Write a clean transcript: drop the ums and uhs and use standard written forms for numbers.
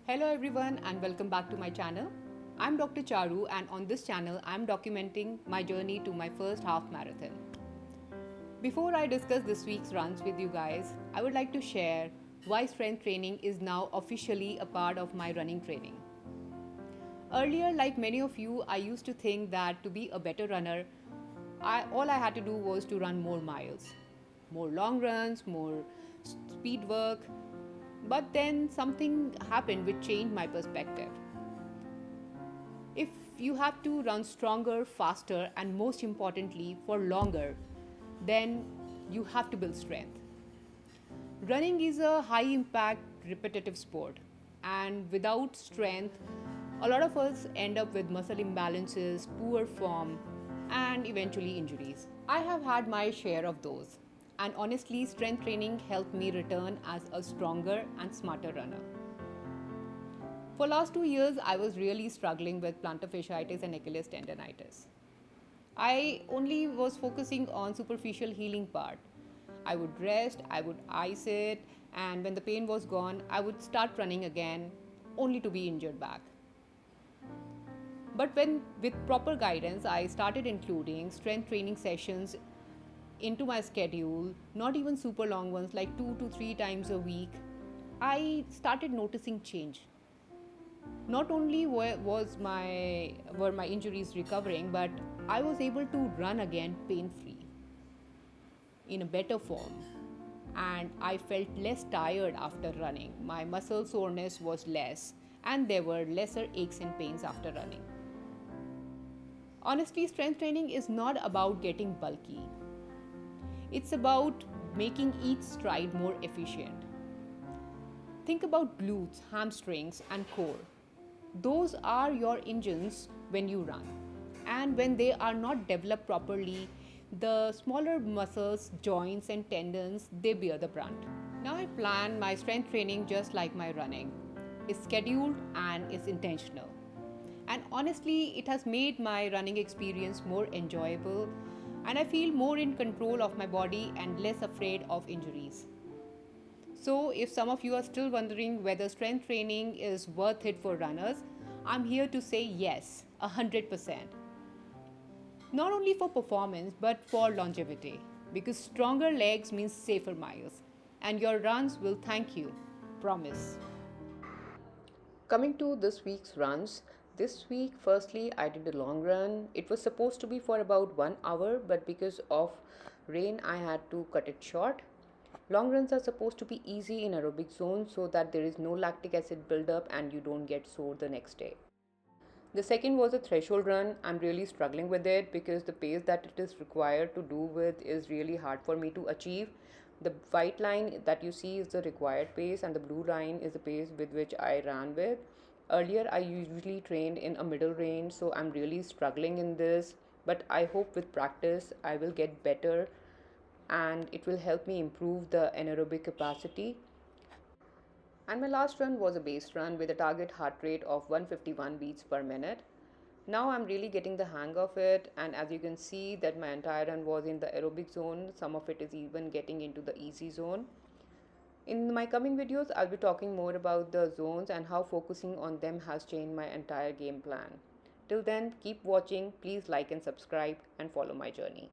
Hello everyone and welcome back to my channel. I'm Dr. Charu and on this channel I'm documenting my journey to my first half marathon. Before I discuss this week's runs with you guys, I would like to share why strength training is now officially a part of my running training. Earlier, like many of you, I used to think that to be a better runner, all I had to do was to run more miles, more long runs, more speed work. But then something happened which changed my perspective. If you have to run stronger, faster, and most importantly, for longer, then you have to build strength. Running is a high impact, repetitive sport, and without strength, a lot of us end up with muscle imbalances, poor form, and eventually injuries. I have had my share of those, and honestly, strength training helped me return as a stronger and smarter runner. For last 2 years, I was really struggling with plantar fasciitis and Achilles tendonitis. I only was focusing on superficial healing part. I would rest, I would ice it, and when the pain was gone, I would start running again, only to be injured back. But when, with proper guidance, I started including strength training sessions into my schedule, not even super long ones, like 2 to 3 times a week, I started noticing change. Not only were my injuries recovering, but I was able to run again pain-free, in a better form, and I felt less tired after running. My muscle soreness was less, and there were lesser aches and pains after running. Honestly, strength training is not about getting bulky. It's about making each stride more efficient. Think about glutes, hamstrings, and core. Those are your engines when you run. And when they are not developed properly, the smaller muscles, joints, and tendons, they bear the brunt. Now I plan my strength training just like my running. It's scheduled and it's intentional. And honestly, it has made my running experience more enjoyable, and I feel more in control of my body and less afraid of injuries. So, if some of you are still wondering whether strength training is worth it for runners, I'm here to say yes, 100%. Not only for performance but for longevity, because stronger legs means safer miles, and your runs will thank you. Promise. Coming to this week's runs, this week, firstly, I did a long run. It was supposed to be for about 1 hour, but because of rain, I had to cut it short. Long runs are supposed to be easy in aerobic zone so that there is no lactic acid buildup and you don't get sore the next day. The second was a threshold run. I'm really struggling with it because the pace that it is required to do with is really hard for me to achieve. The white line that you see is the required pace and the blue line is the pace with which I ran with. Earlier I usually trained in a middle range, so I'm really struggling in this, but I hope with practice I will get better and it will help me improve the anaerobic capacity. And my last run was a base run with a target heart rate of 151 beats per minute. Now I'm really getting the hang of it, and as you can see that my entire run was in the aerobic zone. Some of it is even getting into the easy zone. In my coming videos, I'll be talking more about the zones and how focusing on them has changed my entire game plan. Till then, keep watching, please like and subscribe and follow my journey.